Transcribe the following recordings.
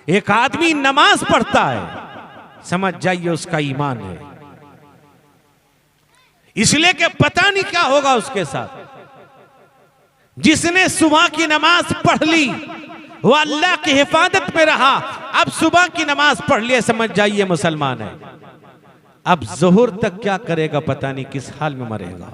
एक आदमी नमाज पढ़ता है, समझ जाइए उसका ईमान है। इसलिए कि पता नहीं क्या होगा उसके साथ। जिसने सुबह की नमाज पढ़ ली वो अल्लाह की हिफाजत में रहा। अब सुबह की नमाज पढ़ लिया, समझ जाइए मुसलमान है। अब जोहर तक क्या करेगा पता नहीं, किस हाल में मरेगा।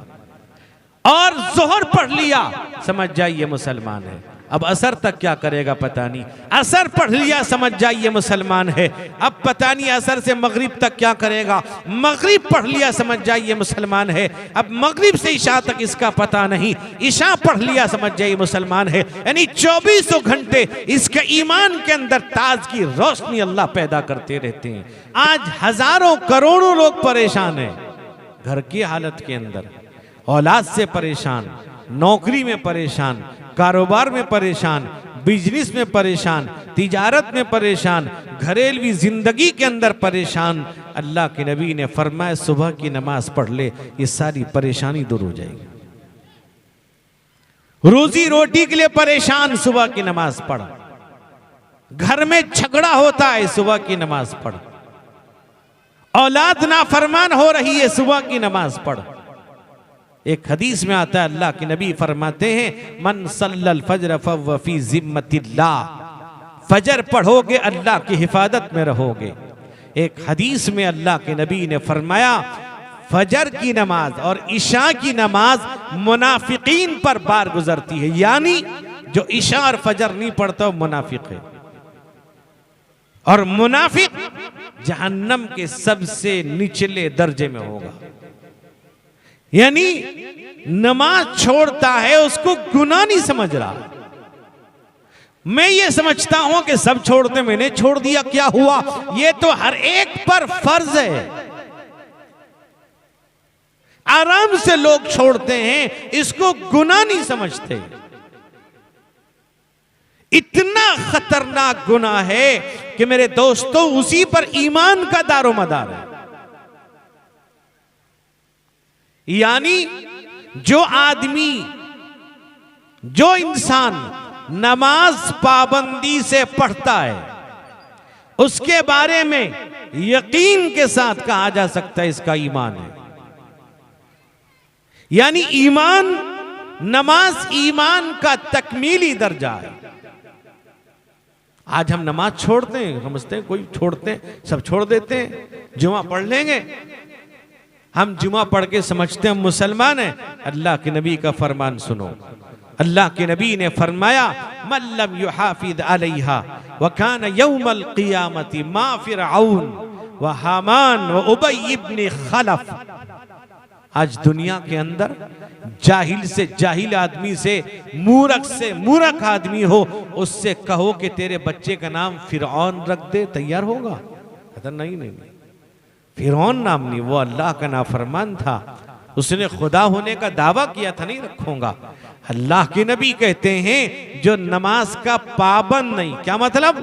और जोहर पढ़ लिया, समझ जाइए मुसलमान है। अब असर तक क्या करेगा पता नहीं। असर पढ़ लिया, समझ जाइए मुसलमान है। अब पता नहीं असर से मगरिब तक क्या करेगा। मगरिब पढ़ लिया, समझ जाइए मुसलमान है। अब मगरिब से इशा तक इसका पता नहीं। इशा पढ़ लिया, समझ जाइए मुसलमान है। यानी 24 घंटे इसके ईमान के अंदर ताज की रोशनी अल्लाह पैदा करते रहते हैं। आज हजारों करोड़ों लोग परेशान हैं, घर की हालत के अंदर, औलाद से परेशान, नौकरी में परेशान, कारोबार में परेशान, बिजनेस में परेशान, तिजारत में परेशान, घरेलू जिंदगी के अंदर परेशान। अल्लाह के नबी ने फरमाया सुबह की नमाज पढ़ ले, ये सारी परेशानी दूर हो जाएगी। रोजी रोटी के लिए परेशान, सुबह की नमाज पढ़। घर में झगड़ा होता है, सुबह की नमाज पढ़। औलाद नाफरमान हो रही है, सुबह की नमाज पढ़। एक हदीस में आता है अल्लाह के नबी फरमाते हैं मन सल्लल फज्र फहुव फी जिम्मतिल्लाह। फजर पढ़ोगे अल्लाह की हिफाजत में रहोगे। एक हदीस में अल्लाह के नबी ने फरमाया फजर की नमाज और इशा की नमाज मुनाफिकीन पर बार गुजरती है। यानी जो इशा और फजर नहीं पढ़ता वो मुनाफिक है। और मुनाफिक जहन्नम के सबसे निचले दर्जे में होगा। यानी नमाज छोड़ता है, उसको गुनाह नहीं समझ रहा। मैं ये समझता हूं कि सब छोड़ते, मैंने छोड़ दिया क्या हुआ। ये तो हर एक पर फर्ज है। आराम से लोग छोड़ते हैं, इसको गुनाह नहीं समझते। इतना खतरनाक गुनाह है कि मेरे दोस्तों उसी पर ईमान का दारोमदार है। यानी जो आदमी, जो इंसान नमाज पाबंदी से पढ़ता है उसके बारे में यकीन के साथ कहा जा सकता है इसका ईमान है। यानी ईमान, नमाज ईमान का तकमीली दर्जा है। आज हम नमाज छोड़ते हैं, समझते हैं कोई छोड़ते हैं, सब छोड़ देते हैं। जुमा पढ़ लेंगे, हम जुमा पढ़ के समझते हैं मुसलमान हैं। अल्लाह के नबी का फरमान सुनो। अल्लाह के नबी ने फरमाया मल्लम युहाफिज अलैहा व कान यौमल क़ियामति मा फिरऔन व हामान व उबय इब्न खलफ। आज दुनिया के अंदर जाहिल से जाहिल आदमी से मूर्ख आदमी हो, उससे कहो कि तेरे बच्चे का नाम फिरौन रख दे, तैयार होगा? कहता नहीं, फिरौन नाम नहीं, वो अल्लाह का नाफरमान था, उसने खुदा होने का दावा किया था, नहीं रखूंगा। अल्लाह के नबी कहते हैं जो नमाज का पाबंद नहीं, क्या मतलब?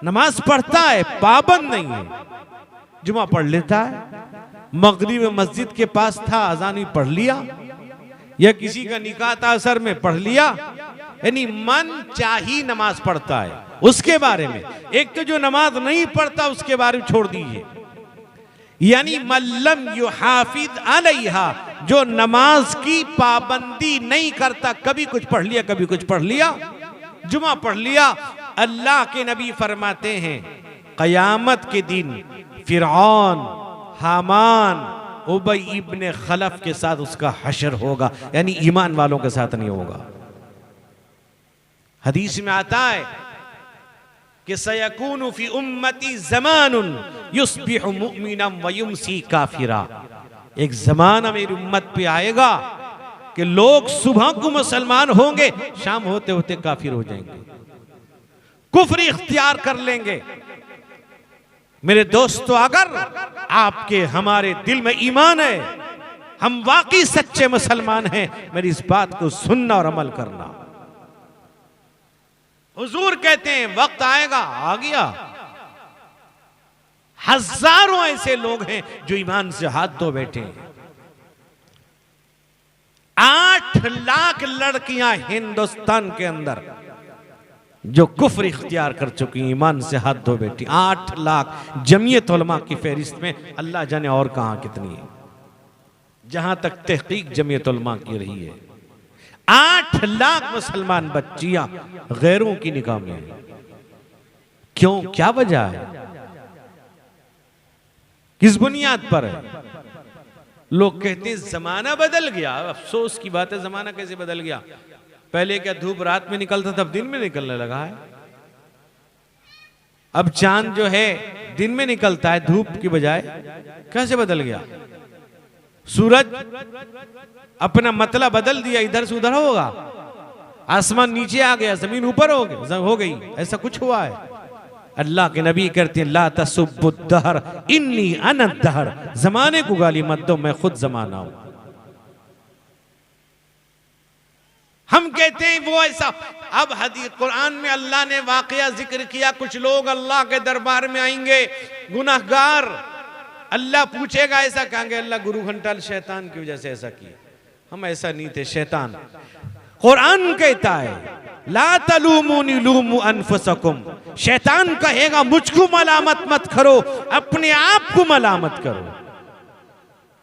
नमाज पढ़ता है, पाबंद नहीं है। जुमा पढ़ लेता है, मगरिब में मस्जिद के पास था, अजान ही पढ़ लिया, या किसी का निकाह था असर में पढ़ लिया। यानी मन चाही नमाज पढ़ता है। उसके बारे में एक तो जो नमाज नहीं पढ़ता उसके बारे में छोड़ दीजिए। यानी मल्लम युहाफिज अलैहा, जो नमाज की पाबंदी नहीं करता, कभी कुछ पढ़ लिया, कभी कुछ पढ़ लिया, जुमा पढ़ लिया। अल्लाह के नबी फरमाते हैं क़यामत के दिन फिरौन, हामान, उबय इब्न खलफ के साथ उसका हशर होगा। यानी ईमान वालों के साथ नहीं होगा। हदीस में आता है कि सयकूनु फी उम्मती ज़मानुन युस्बिहु मुमिनन व युमसी काफिरा। एक जमाना मेरी उम्मत पे आएगा कि लोग सुबह को मुसलमान होंगे, शाम होते होते काफिर हो जाएंगे, कुफ्र इख्तियार कर लेंगे। मेरे दोस्तों, अगर आपके हमारे दिल में ईमान है, हम वाकई सच्चे मुसलमान हैं, मेरी इस बात को सुनना और अमल करना। हुजूर कहते हैं वक्त आएगा, आ गया, हजारों ऐसे लोग हैं जो ईमान से हाथ धो बैठे हैं। 8 लाख लड़कियां हिंदुस्तान के अंदर जो कुफ्र इख्तियार कर चुकी, ईमान से हाथ धो बैठी। 8 लाख जमीयत उलमा की फहरिस्त में, अल्लाह जाने और कहां कितनी है। जहां तक तहकीक जमीयत उलमा की रही है, 8 लाख मुसलमान बच्चियां गैरों की निगाह में है। क्यों, क्या वजह है, किस बुनियाद पर है? लोग कहते हैं जमाना बदल गया। अफसोस की बात है, जमाना कैसे बदल गया? पहले क्या धूप रात में निकलता था, अब दिन में निकलने लगा है। अब चांद जो है दिन में निकलता है धूप की बजाय। कैसे बदल गया? सूरज अपना मतलब बदल दिया, इधर से उधर होगा, आसमान नीचे आ गया, जमीन ऊपर हो गई, ऐसा कुछ हुआ है? अल्लाह के नबी कहते हैं ला तसुब्बुद्दहर इन्नी अना दहर, जमाने को गाली मत दो, मैं खुद जमाना हूं। हम कहते हैं वो ऐसा। अब हदीस कुरान में अल्लाह ने वाकया जिक्र किया, कुछ लोग अल्लाह के दरबार में आएंगे गुनाहगार, अल्लाह पूछेगा ऐसा कहेंगे अल्लाह गुरु घंटाल शैतान की वजह से ऐसा किया, हम ऐसा नहीं थे, शैतान। कुरान कहता है ला तलूमुनी लूमु अनफुसकुम, शैतान कहेगा मुझको मलामत मत करो, अपने आप को मलामत करो।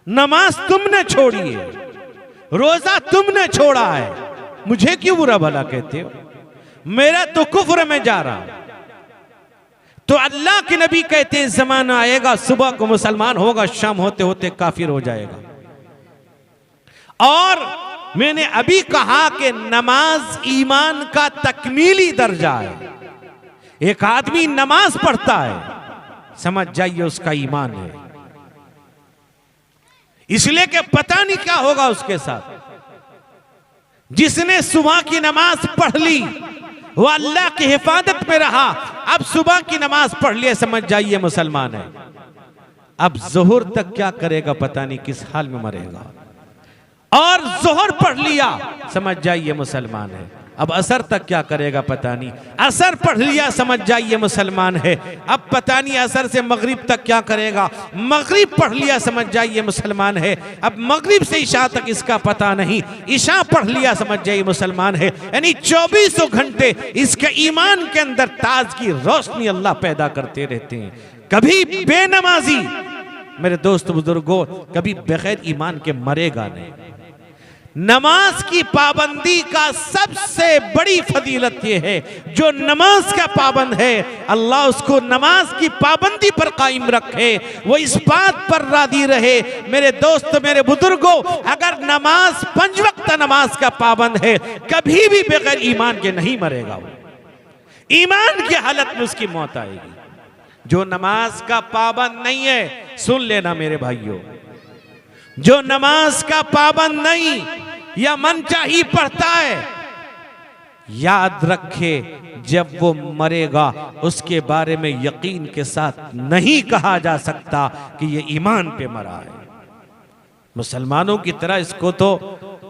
नमाज तुमने छोड़ी है, रोजा तुमने छोड़ा है, मुझे क्यों बुरा भला कहते हो? मेरा तो कुफ्र में जा रहा। तो अल्लाह के नबी कहते हैं जमाना आएगा, सुबह को मुसलमान होगा, शाम होते होते काफिर हो जाएगा। और मैंने अभी कहा कि नमाज ईमान का तकमीली दर्जा है। एक आदमी नमाज पढ़ता है, समझ जाइए उसका ईमान है, इसलिए कि पता नहीं क्या होगा उसके साथ। जिसने सुबह की नमाज पढ़ ली वो अल्लाह की हिफाजत में रहा, अब सुबह की नमाज पढ़ लिया, समझ जाइए मुसलमान है। अब जोहर तक क्या करेगा पता नहीं, किस हाल में मरेगा। और जोहर पढ़ लिया, समझ जाइए मुसलमान है। अब असर तक क्या करेगा पता नहीं, असर पढ़ लिया, समझ जाइए मुसलमान है। अब पता नहीं असर से मगरिब तक क्या करेगा, मगरिब पढ़ लिया, समझ जाइए मुसलमान है। अब मगरिब से इशा तक इसका पता नहीं, इशा पढ़ लिया, समझ जाइए मुसलमान है। यानी 24 घंटे इसके ईमान के अंदर ताज की रोशनी अल्लाह पैदा करते रहते हैं। कभी बेनमाजी मेरे दोस्त बुजुर्गों कभी बगैर ईमान के मरेगा नहीं। नमाज की पाबंदी का सबसे बड़ी फजीलत यह है, जो नमाज का पाबंद है अल्लाह उसको नमाज की पाबंदी पर कायम रखे, वो इस बात पर राजी रहे। मेरे दोस्त मेरे बुजुर्गों, अगर नमाज 5 वक्त नमाज का पाबंद है, कभी भी बगैर ईमान के नहीं मरेगा। वो ईमान की हालत में उसकी मौत आएगी। जो नमाज का पाबंद नहीं है, सुन लेना मेरे भाइयों, जो नमाज का पाबंद नहीं या मनचाही पढ़ता है, याद रखे जब वो मरेगा उसके बारे में यकीन के साथ नहीं कहा जा सकता कि ये ईमान पे मरा है। मुसलमानों की तरह इसको तो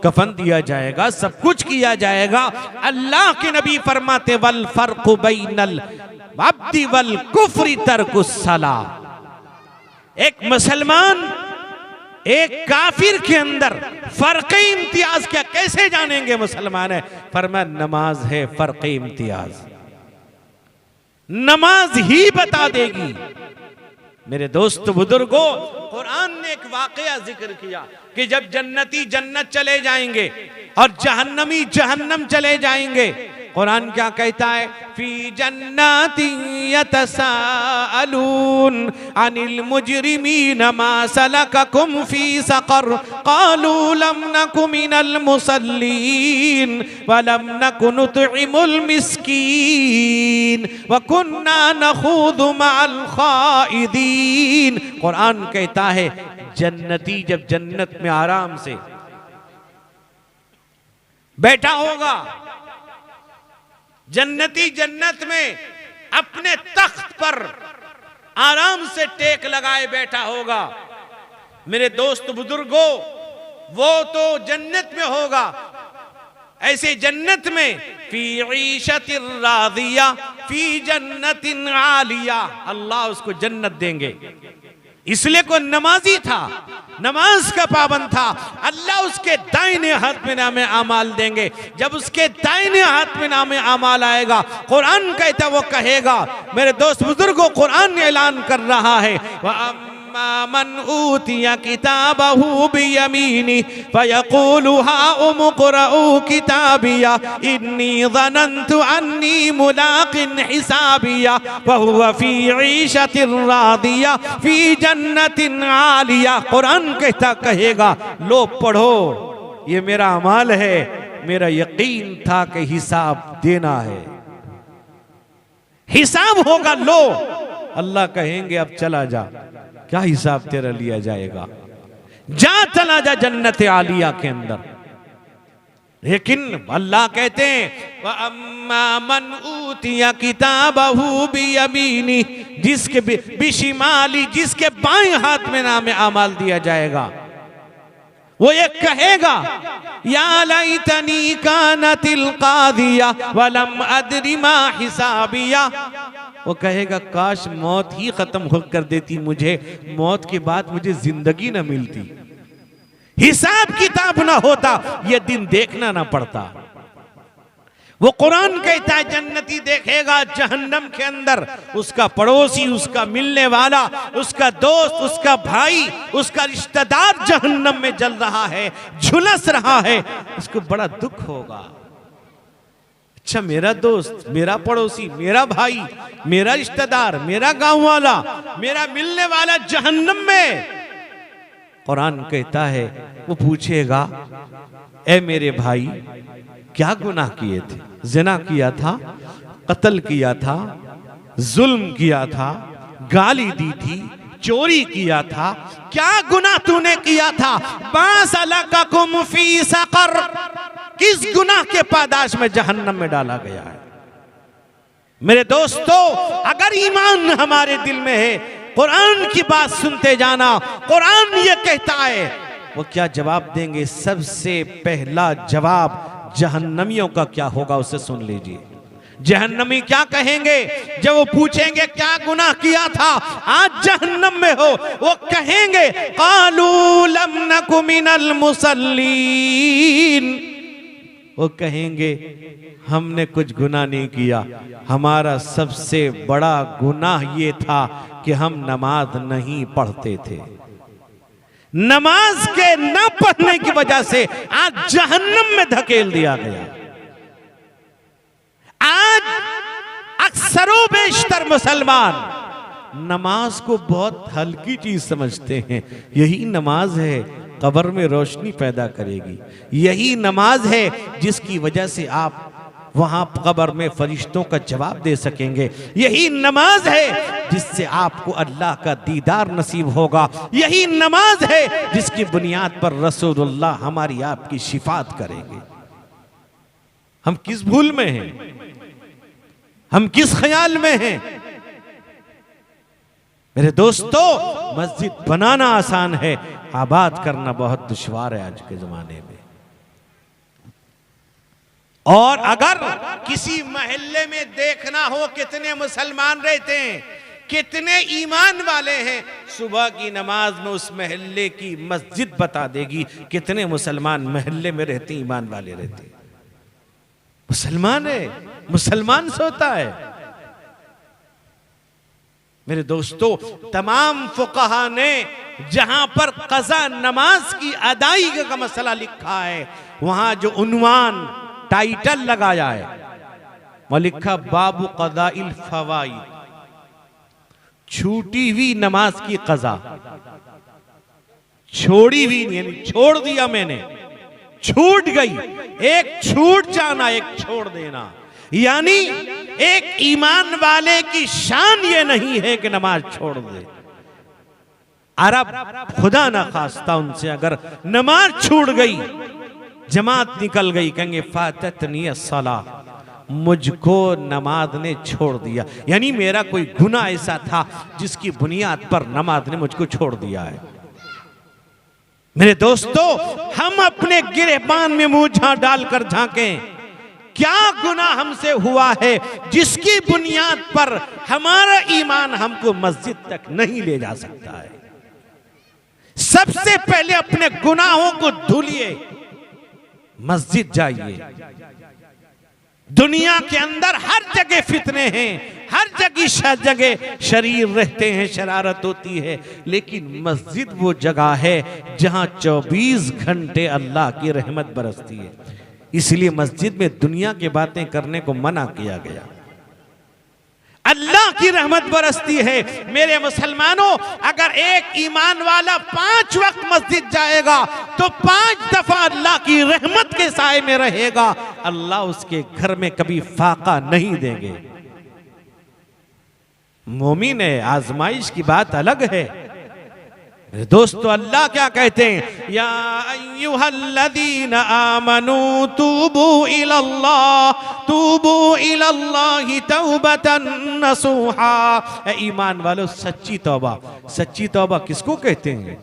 कफन दिया जाएगा, सब कुछ किया जाएगा। अल्लाह के नबी फरमाते वल फर्कु बैनल अब्दी वल कुफ्री तर्कुस सलाह। एक मुसलमान एक काफिर के अंदर फर्क इम्तियाज क्या कैसे जानेंगे? मुसलमान है, फरमाया नमाज है फर्क इम्तियाज, नमाज ही बता देगी। मेरे दोस्त बुजुर्गों, कुरान ने एक वाकया जिक्र किया कि जब जन्नती जन्नत चले जाएंगे और जहन्नमी जहन्नम चले जाएंगे, कुरान क्या कहता है? फी जन्नतिन यतसाअलून अनिल मुजरिमीन मा सलककुम फी सकर कालू लम नकु मिनल मुसल्लीन व लम नकु नुतइमुल मिस्कीन व कुन्ना नखूदु मअल खाइदीन। कुरान कहता है जन्नती जब जन्नत में आराम से बैठा होगा, जन्नती जन्नत में अपने तख्त पर आराम से टेक लगाए बैठा होगा। मेरे दोस्त बुजुर्गों, वो तो जन्नत में होगा। ऐसे जन्नत में फी ईशतिर रादिया फी जन्नतिन आलिया, अल्लाह उसको जन्नत देंगे। इसलिए कोई नमाजी था, नमाज का पाबंद था, अल्लाह उसके दाहिने हाथ में नामे आमाल देंगे। जब उसके दाहिने हाथ में नामे आमाल आएगा, कुरान कहता वो कहेगा, मेरे दोस्त बुजुर्गों, कुरान ऐलान कर रहा है, मन ऊतिया किताबहू बियमीनी फयक़ूलु हाउम क़ुरऊ किताबिया इन्नी ज़नन्तु अन्नी मुलाक़िन हिसाबिया वहुव फ़ी ईशतिन रादिया फ़ी जन्नतिन आलिया। कुरान कहता कहेगा, लो पढ़ो, ये मेरा अमाल है, मेरा यकीन था कि हिसाब देना है, हिसाब होगा। लो, अल्लाह कहेंगे अब चला जा, क्या हिसाब तेरा लिया जाएगा, जा चला जा जन्नत आलिया के अंदर। लेकिन अल्लाह कहते हैं मन ऊतिया किताबहू बियमीनी, जिसके बिशिमाली, जिसके बाएं हाथ में नामे आमाल दिया जाएगा, वो ये कहेगा, या लैतनी कानतिल कादिया वलम अदरी मा हिसाबिया। वो कहेगा, काश मौत ही खत्म हो कर देती मुझे, मौत के बाद मुझे जिंदगी ना मिलती, हिसाब किताब ना होता, ये दिन देखना ना पड़ता। वो कुरान कहता है जन्नती देखेगा जहन्नम के अंदर उसका पड़ोसी, उसका मिलने वाला, उसका दोस्त, उसका भाई, उसका रिश्तेदार जहन्नम में जल रहा है, झुलस रहा है, उसको बड़ा दुख होगा। अच्छा, मेरा दोस्त, मेरा पड़ोसी, मेरा भाई, मेरा रिश्तेदार, मेरा गांव वाला, मेरा मिलने वाला जहन्नम में। कुरान कहता है, वो पूछेगा, ए मेरे भाई, क्या गुनाह किए थे? ज़िना किया था, कत्ल किया था, जुल्म किया था, गाली दी थी, चोरी किया था, क्या गुनाह तूने किया था? बासलकुम फी सकर, किस गुनाह के पादाश में जहन्नम में डाला गया है? मेरे दोस्तों, अगर ईमान हमारे दिल में है, कुरान की बात सुनते जाना। कुरान ये कहता है, वो क्या जवाब देंगे? सबसे पहला जवाब जहन्नमियों का क्या होगा, उसे सुन लीजिए। जहन्नमी क्या कहेंगे जब वो पूछेंगे क्या गुनाह किया था, आज जहन्नम में हो? वो कहेंगे, क़ालू लम नकु मिनल मुसल्लीन, वो कहेंगे हमने कुछ गुनाह नहीं किया, हमारा सबसे बड़ा गुनाह ये था कि हम नमाज नहीं पढ़ते थे। नमाज के न पढ़ने की वजह से आज जहन्नम में धकेल दिया गया। आज अक्सरों बेशतर मुसलमान नमाज को बहुत हल्की चीज समझते हैं। यही नमाज है कब्र में रोशनी पैदा करेगी, यही नमाज है जिसकी वजह से आप वहां कब्र में फरिश्तों का जवाब दे सकेंगे, यही नमाज है जिससे आपको अल्लाह का दीदार नसीब होगा, यही नमाज है जिसकी बुनियाद पर रसूलुल्लाह हमारी आपकी शिफात करेंगे। हम किस भूल में हैं, हम किस ख्याल में हैं? मेरे दोस्तों, मस्जिद बनाना आसान है, आबाद करना बहुत दुश्वार है आज के जमाने में। और अगर किसी मोहल्ले में देखना हो कितने मुसलमान रहते हैं, कितने ईमान वाले हैं, सुबह की नमाज में उस मोहल्ले की मस्जिद बता देगी कितने मुसलमान मोहल्ले में रहते, ईमान वाले रहते। मुसलमान है, मुसलमान सोता है। मेरे दोस्तों, तमाम फुक़हा ने जहां पर क़ज़ा नमाज की अदायगी का मसला लिखा है, वहां जो उन्वान टाइटल लगाया है, वह लिखा बाबू क़ज़ाइल फ़वाइद, छूटी हुई नमाज की क़ज़ा, छोड़ी हुई यानी छोड़ दिया मैंने, छूट गई, एक छूट जाना, एक छोड़ देना, यानी एक ईमान वाले की शान ये नहीं है कि नमाज छोड़ दे। अरब खुदा ना खास्ता उनसे अगर नमाज छूट गई, जमात निकल गई, कहेंगे फाततनी अस्सलाह, मुझको नमाज ने छोड़ दिया, यानी मेरा कोई गुनाह ऐसा था जिसकी बुनियाद पर नमाज ने मुझको छोड़ दिया है। मेरे दोस्तों, हम अपने गिरेबान में मुंह डालकर झांकें, क्या गुनाह हमसे हुआ है जिसकी बुनियाद पर हमारा ईमान हमको मस्जिद तक नहीं ले जा सकता है। सबसे पहले अपने गुनाहों को धुलिए, मस्जिद जाइए। दुनिया के अंदर हर जगह फितने हैं, हर जगह शरीर रहते हैं, शरारत होती है, लेकिन मस्जिद वो जगह है जहां 24 घंटे अल्लाह की रहमत बरसती है। इसलिए मस्जिद में दुनिया की बातें करने को मना किया गया। अल्लाह की रहमत बरसती है। मेरे मुसलमानों, अगर एक ईमान वाला 5 वक्त मस्जिद जाएगा तो 5 दफा अल्लाह की रहमत के साए में रहेगा। अल्लाह उसके घर में कभी फाका नहीं देंगे। मोमिन है, आजमाइश की बात अलग है। दोस्तों, अल्लाह क्या कहते हैं? या अय्युहल्लज़ीना आमनू तूबू इलल्लाहि तौबतन नसूहा। ईमान वालों, सच्ची तौबा। सच्ची तौबा किसको कहते हैं?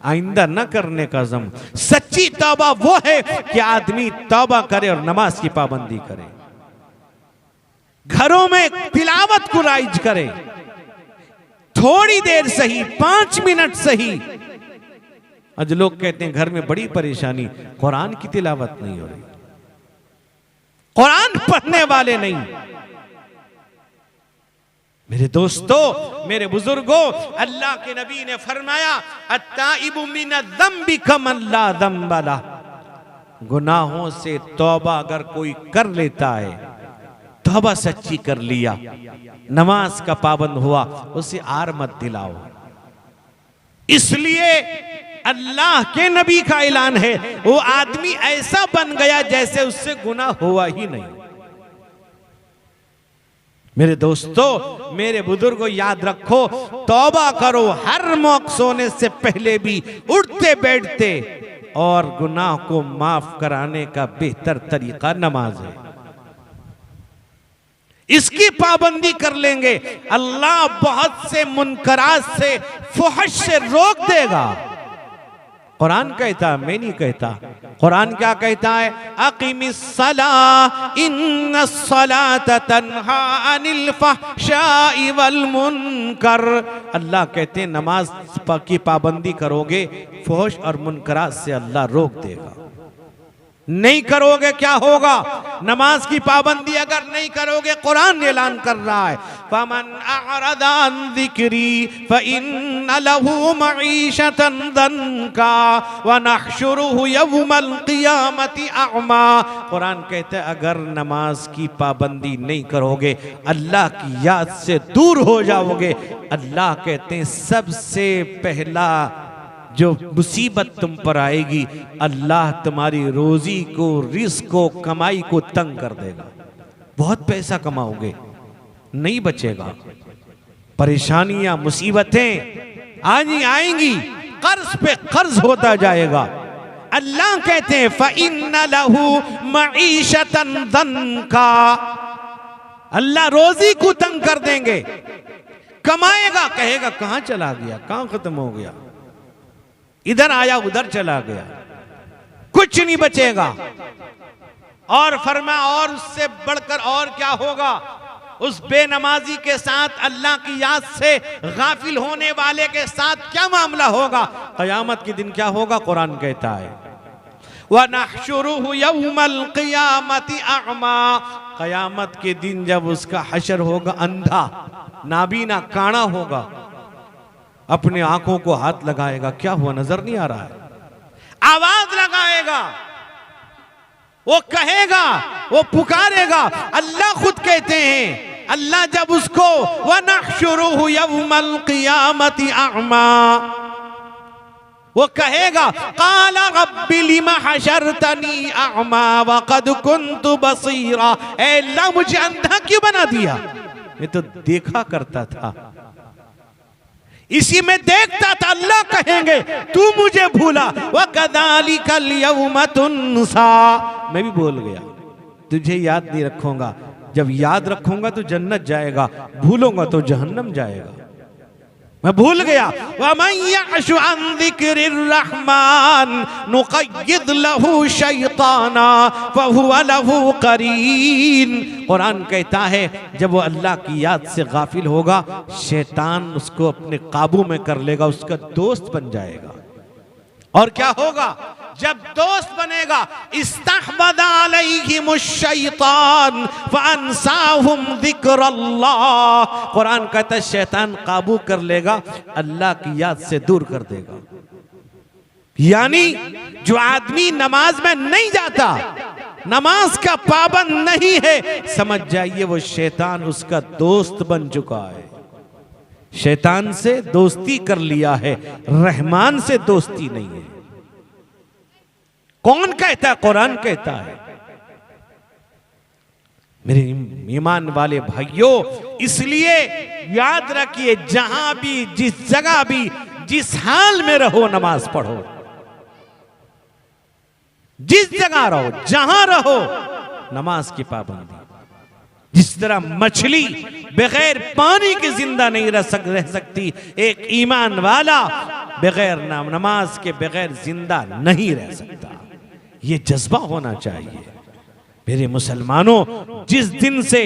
आइंदा न करने का अज़म। सच्ची तौबा वो है कि आदमी तौबा करे और नमाज की पाबंदी करे, घरों में तिलावत को राइज करे, थोड़ी देर सही, 5 मिनट सही। आज लोग कहते हैं घर में बड़ी परेशानी, कुरान की तिलावत नहीं हो रही, कुरान पढ़ने वाले नहीं। मेरे दोस्तों, मेरे बुजुर्गों, अल्लाह के नबी ने फरमाया, अत्ताइबु मिनज़्ज़म्बि कमन ला ज़म्ब लह। गुनाहों से तौबा अगर कोई कर लेता है, तौबा सच्ची कर लिया, नमाज का पाबंद हुआ, उसे आर मत दिलाओ। इसलिए अल्लाह के नबी का ऐलान है, वो आदमी ऐसा बन गया जैसे उससे गुनाह हुआ ही नहीं। मेरे दोस्तों, मेरे बुजुर्गों, याद रखो, तौबा करो हर मौके, सोने से पहले भी, उठते बैठते, और गुनाह को माफ कराने का बेहतर तरीका नमाज है। इसकी पाबंदी कर लेंगे, अल्लाह बहुत से मुनकरात से, फुहश से रोक देगा। कुरान कहता है, मैं नहीं कहता। कुरान क्या कहता है? अकीमिस सलाह इन्नस सलात तन्हा अनिल फहशाई वल मुनकर। अल्लाह कहते हैं नमाज की पाबंदी करोगे, फुहश और मुनकरात से अल्लाह रोक देगा। नहीं करोगे क्या होगा? नमाज की पाबंदी अगर नहीं करोगे, कुरान ऐलान कर रहा है, फमन अअरदा अन ज़िक्री फइन्न लहू मईशतन दन्का व नहशुरुहु यौमल क़ियामति अअमा। कुरान कहता है अगर नमाज की पाबंदी नहीं करोगे, अल्लाह की याद से दूर हो जाओगे। अल्लाह कहते हैं सबसे पहला जो मुसीबत तुम पर आएगी, अल्लाह तुम्हारी रोजी को, रिस्क को, कमाई को तंग कर देगा। बहुत पैसा कमाओगे, नहीं बचेगा, परेशानियां, मुसीबतें आएंगी, कर्ज पे कर्ज होता जाएगा। अल्लाह कहते हैं फ़इन्न लहू मईशतन दन्का, अल्लाह रोजी को तंग कर देंगे। कमाएगा, कहेगा कहां चला गया, कहां खत्म हो गया, इधर आया उधर चला गया, कुछ नहीं बचेगा। और फरमा, और उससे बढ़कर और क्या होगा? उस बेनमाजी के साथ, अल्लाह की याद से गाफिल होने वाले के साथ क्या मामला होगा? क़यामत के दिन क्या होगा? कुरान कहता है व नहशुरुहु यौमल क़ियामति अअमा। क़यामत के दिन जब उसका हशर होगा, अंधा, नाबीना, काना होगा, अपने आंखों को हाथ लगाएगा, क्या हुआ नजर नहीं आ रहा है, आवाज लगाएगा, वो कहेगा, वो पुकारेगा। अल्लाह खुद कहते हैं, अल्लाह जब उसको व नहशुरुहु यौमल क़ियामति अअमा, वो कहेगा क़ाला रब्बि लिमा हशरतनी अअमा व क़द कुन्तु बसीरा। ऐ अल्लाह, मुझे अंधा क्यों बना दिया? मैं तो देखा करता था, इसी में देखता था। अल्लाह कहेंगे तू मुझे भूला, व कज़ालिकल यौम तुनसा। मैं भी भूल गया, तुझे याद नहीं रखूंगा। जब याद रखूंगा तो जन्नत जाएगा, भूलूंगा तो जहन्नम जाएगा। मैं भूल गया। वमन यअशु अन ज़िक्रिर रहमान नुक़य्यिद लहू शैताना फहुव लहू क़रीन। कुरान कहता है जब वो अल्लाह की याद से गाफिल होगा, शैतान उसको अपने काबू में कर लेगा, उसका दोस्त बन जाएगा। और क्या होगा जब दोस्त बनेगा, इस्तहवज़ अलैहिमुश शैतान फअनसाहुम ज़िक्रुल्लाह। कुरान कहता है शैतान काबू कर लेगा, अल्लाह की याद से दूर कर देगा। यानी जो आदमी नमाज में नहीं जाता, नमाज का पाबंद नहीं है, समझ जाइए वो शैतान उसका दोस्त बन चुका है। शैतान से दोस्ती कर लिया है, रहमान से दोस्ती नहीं है। कौन कहता है? कुरान कहता है। मेरे ईमान वाले भाइयों, इसलिए याद रखिए, जहां भी, जिस जगह भी, जिस हाल में रहो, नमाज पढ़ो। जिस जगह रहो, जहां रहो, नमाज की पाबंदी। जिस तरह मछली बगैर पानी के जिंदा नहीं रह सकती, एक ईमान वाला बगैर नमाज के बगैर जिंदा नहीं रह सकता। ये जज्बा होना चाहिए मेरे मुसलमानों। जिस दिन से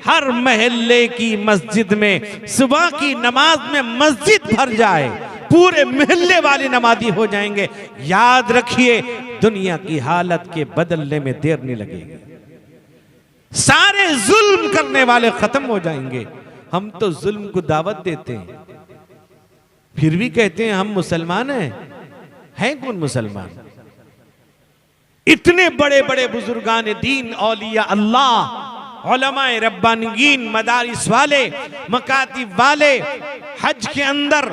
हर मोहल्ले की मस्जिद में सुबह की नमाज में मस्जिद भर जाए, पूरे मोहल्ले वाले नमाजी हो जाएंगे, याद रखिए दुनिया की हालत के बदलने में देर नहीं लगेगी। सारे जुल्म करने वाले खत्म हो जाएंगे। हम तो जुल्म को दावत देते हैं, फिर भी कहते हैं हम मुसलमान हैं कौन मुसलमान? इतने बड़े बड़े बुजुर्गान दीन, औलिया अल्लाह, उलमाए रब्बानीन, मदारिस वाले, मकातिब वाले, हज के अंदर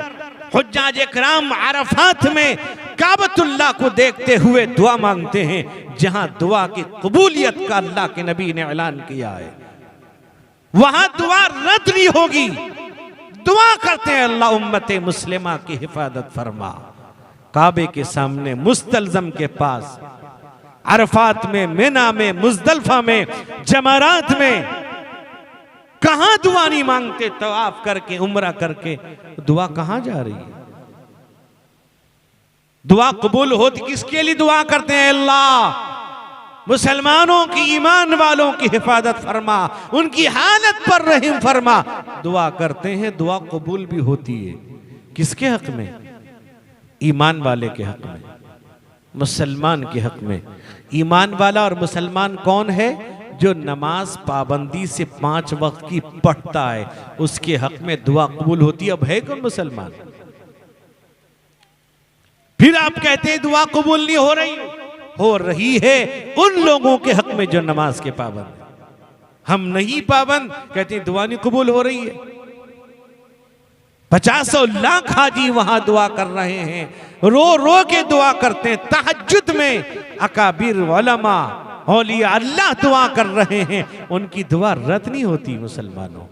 हुज्जाज इकराम अरफात में काबतुल्लाह को देखते हुए दुआ मांगते हैं, जहां दुआ की कबूलियत का अल्लाह के नबी ने ऐलान किया है। वहां दुआ रद्द नहीं होगी। दुआ करते हैं, अल्लाह उम्मत मुस्लिमा की हिफाजत फरमा। काबे के सामने, मुस्तलजम के पास, अरफात में, मिना में, मुजदलफा में, जमरात में, कहां दुआ नहीं मांगते? तवाफ करके, उम्रा करके, दुआ कहां जा रही है? दुआ कबूल होती किसके लिए दुआ करते हैं? अल्लाह मुसलमानों की, ईमान वालों की हिफाजत फरमा, उनकी हालत पर रहम फरमा। दुआ करते हैं, दुआ कबूल भी होती है। किसके हक में? ईमान वाले के हक में, मुसलमान के हक में। ईमान वाला और मुसलमान कौन है? जो नमाज पाबंदी से 5 वक्त की पढ़ता है, उसके हक में दुआ कबूल होती है। अब है कौन मुसलमान? फिर आप कहते हैं दुआ कबूल नहीं हो रही। हो रही है उन लोगों के हक में जो नमाज के पाबंद है। हम नहीं पाबंद, कहते हैं दुआ नहीं कबूल हो रही है। 50 लाख हाजी वहां दुआ कर रहे हैं, रो रो के दुआ करते हैं। तहज्जुद में अकाबिर उलमा, औलिया अल्लाह दुआ कर रहे हैं, उनकी दुआ रद्द नहीं होती। मुसलमानों,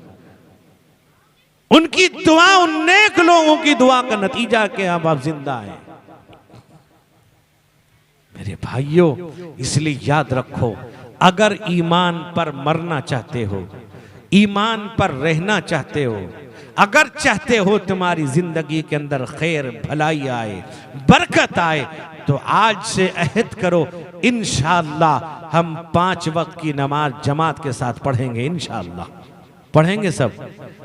उनकी दुआ, उन नेक लोगों की दुआ का नतीजा के आप जिंदा हैं मेरे भाइयों। इसलिए याद रखो, अगर ईमान पर मरना चाहते हो, ईमान पर रहना चाहते हो, अगर चाहते हो तुम्हारी जिंदगी के अंदर खैर भलाई आए, बरकत आए, तो आज से अहद करो, इंशाअल्लाह हम 5 वक्त की नमाज जमात के साथ पढ़ेंगे। इंशाअल्लाह पढ़ेंगे सब।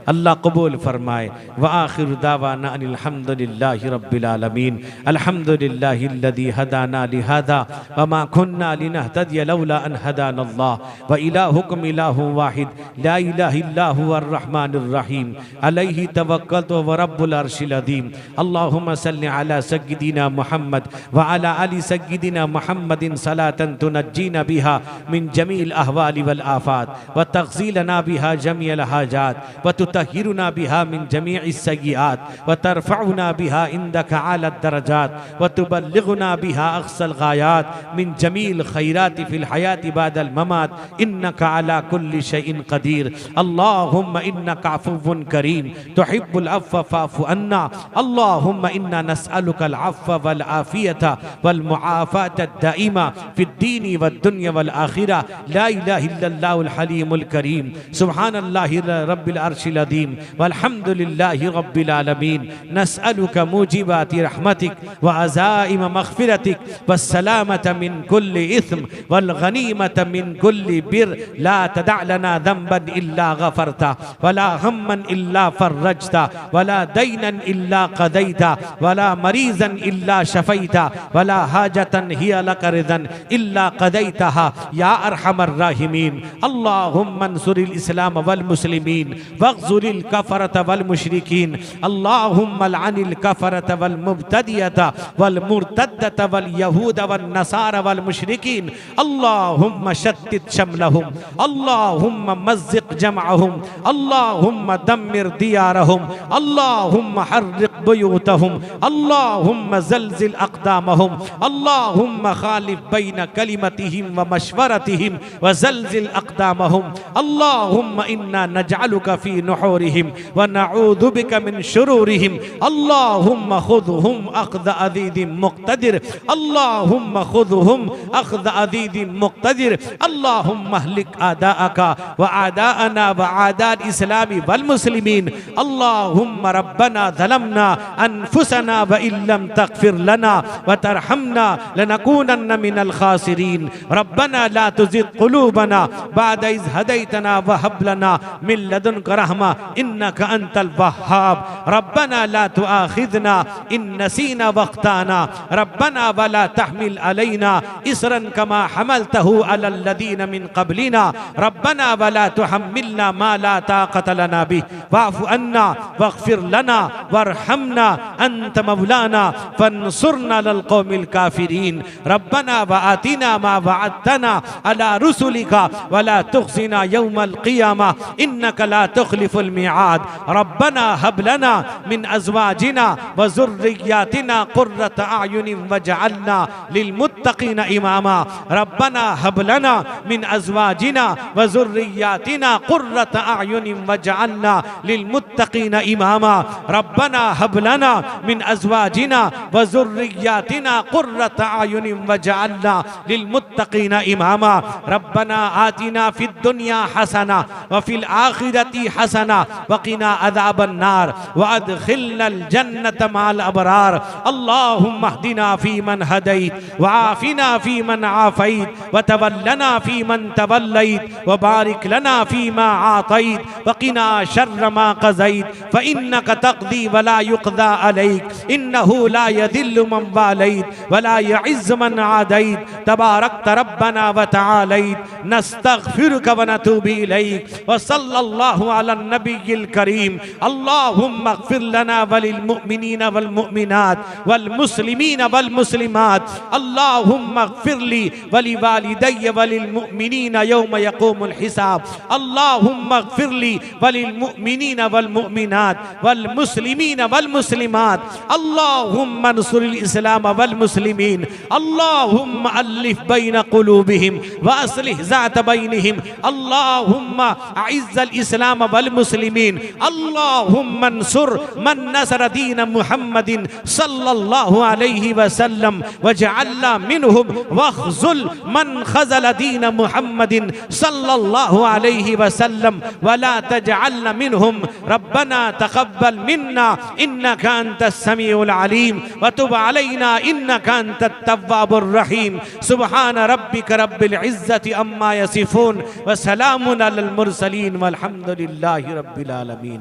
अल्लाह कबूल फरमाए। व आखिर दावाना अनिल हम्दुलिल्लाहि रब्बिल आलमीन। अल्हम्दुलिल्लाहिल्लज़ी हदाना लिहादा व मा कुन्ना लिनहतदिय लौला अन हदानल्लाह व इलाहुकुम इलाहुन वाहिद ला इलाहा इल्ला हुवर रहमानुर रहीम अलैहि तवक्कलतु व रब्बुल अर्शिल अज़ीम। अल्लाहुम्मा सल्लि अला सय्यिदिना मुहम्मद व अला आलि सय्यिदिना मुहम्मदिन सलातन तुनज्जीना बिहा मिन जमील अहवालि वल आफात व तग़सीलना बिहा जमीअल हाजात व तुतहिरुना बिहा मिन जमीइस सय्यिआत व तरफ़उना बिहा इंदका आला दरजात व तुबल्लिगुना बिहा अक़सल गायात मिन जमील खैराति फिल हयाति बादल ममात इन्नका अला कुल्लि शैइन क़दीर। अल्लाहुम्मा इन्नका अफ़ुव्वुन करीम तुहिब्बुल अफ़्व फ़अफ़ु अन्ना। अल्लाहुम्मा इन्ना नस्अलुकल अफ़्व वल आफ़ियता वल मुआफ़ाता दाइमा फ़िद्दीनि वद्दुन्या वल आख़िरा। ला इलाहा इल्लल्लाहुल हलीमुल करीम। सुब्हानल्लाहि रब्बिल अर्शिल अज़ीम वल्हम्दुलिल्लाहि रब्बिल आलमीन। नस्अलुका मूजिबाति रहमतिक व अज़ाइम मग़फ़िरतिक वस्सलामत मिन कुल्लि इस्म वल गनीमत मिन कुल्लि बिर ला तदअ लना ज़ंबन इल्ला गफ़रता वला हम्मन इल्ला फ़र्रजता वला दैनन इल्ला क़दैता वला मरीज़न इल्ला शफ़ैता वला हाजतन हिय लक रिज़न इल्ला क़दैतहा या अरहमर राहिमीन। अल्लाहुम्मा अंसुरिल इस्लाम वल मुस्लिमीन वग़्ज़ुरिल कफ़रत वल मुशरिकीन। अल्लाहुम्मा लअनिल कफ़रत वल मुब्तदियत वल मुर्तद्दत वल यहूद वल नसारा वल मुशरिकीन। अल्लाहुम्मा शत्तित शमलहुम अल्लाहुम्मा मज़्ज़िक़ जमअहुम अल्लाहुम्मा दम्मिर दियारहुम अल्लाहुम्मा हर्रिक़ बुयूतहुम अल्लाहुम्मा ज़ल्ज़िल अक़दामहुम अल्लाहुम्मा ख़ालिफ़ बैन कलिमतिहिम व मशवरतिहिम व ज़ल्ज़िल अक़दामहुम। अल्लाहुम्मा इन्ना नजअलुका फ़ी नुहूरिहिम व नऊज़ु बिका मिन शुरूरिहिम। अल्लाहुम्मा ख़ुज़हुम अख़्ज़ अज़ीज़िन मुक़्तदिर अल्लाहुम्मा ख़ुज़हुम अख़्ज़ अज़ीज़िन मुक़्तदिर। अल्लाहुम्मा अहलिक आदाअका व आदाअना व आदाअल इस्लामी वल मुस्लिमीन। अल्लाहुम्मा रब्बना ज़लमना अनफुसना व इल्लम तग़फ़िर लना व तरहमना लनकूनन्न मिनल ख़ासिरीन। रब्बना ला तुज़िग़ क़ुलूबना बअद इज़ हदैतना व हब लना मिन लदुनका रहमा इन्नका अंतल वह्हाब। रब्बना ला तुआख़िज़ना इन नसीना व अख़्ताना रब्बना व ला तहमिल अलैना इसरन कमा हमलतहु अलल लदीना मिन क़ब्लिना रब्बना व ला तुहम्मिलना मा ला ताक़त लना बिह वाफ़ु अन्ना वग़फ़िर लना वरहमना अंत मौलाना फंसुरना लल क़ौमिल काफ़िरीन। रब्बना व आतिना मा वअदतना अला रुसुलिका व ला तुख़ज़िना यौमल क़ियामा इन्नका ला तुख़लिफ़ुल मिआद। रब्बना हब लना मिन अज़वाजिना व ज़ुर्रिय्यातिना क़ुर्रत अयुनिन वजअलना लिलमुत्तक़ीना इमामा। रब्बना हब लना मिन अज़वाजिना व ज़ुर्रिय्यातिना क़ुर्रत अयुनिन वजअलना लिलमुत्तक़ीना इमामा। रब्बना हब लना मिन अज़वाजिना व ज़ुर्रिय्यातिना क़ुर्रत अयुनिन वजअलना लिलमुत्तक़ीना इमामा। रब्बना आतिना फ़िद दुनिया हसना व फ़िल आखिरति हसना व क़िना अज़ाबन नार व अदख़िलनल जन्नत मअल अबरार। अल्लाहुम्मा अहदिना फ़ीमन हदैत व आफ़िना फ़ीमन आफ़ैत व तवल्लना फ़ीमन तवल्लैत व बारिक लना फ़ीमा आतैत व क़िना शर्र मा क़ज़ैत फ़इन्नका तक़दी व ला युक़ज़ा अलैक इन्नहु ला यज़िल्लु मन वालैत व ला यउज़्ज़ु मन आदैत तबारकत रब्बना व तआलैत। नस्तग़फ़िरुका व नतूबु इलैक व सल्लल्लाहु अला नबिय्यिल करीम। अल्लाहुम्मा अग़फ़िर लना व लिल मुअ्मिनीना वल मुअ्मिनात वल मुस्लिमीना वल मुस्लिमात। अल्लाहुम्मा अग़फ़िर ली व लिवालिदैय व लिल मुअ्मिनीना यौम यक़ूमुल हिसाब। अल्लाहुम्मा अग़फ़िर ली व लिल मुअ्मिनीना वल मुअ्मिनात वल मुस्लिमीना वल मुस्लिमात। अल्लाहुम्मा अंसुरिल इस्लाम वल मुस्लिमीन। अल्लाहुम्मा अल्लिफ़ बैन क़ुलूबिहिम व अस्लिह ज़ात बैनिहिम। अल्लाहुम्मा अइज़्ज़ल इस्लाम वल मुस्लिमीन। अल्लाहुम्मा अंसुर मन नसर दीन मुहम्मदिन सल्लल्लाहु अलैहि वसल्लम वजअलना मिनहुम वख़्ज़ुल मन ख़ज़ल दीन मुहम्मदिन सल्लल्लाहु अलैहि वसल्लम वला तजअलना मिनहुम। रब्बना तक़ब्बल मिन्ना इन्नका अंतस समीउल अलीम व तुब अलैना इन्नका अंतत तव्वाबुर रहीम। सुब्हान रब्बिका रब्बिल इज़्ज़ति अम्मा यसिफ़ून व सलामुन अलल मुरसलीन वल्हम्दुलिल्लाहि रब्बिल आलमीन।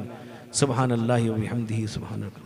सुब्हानल्लाहि व बिहम्दिही सुब्हानक।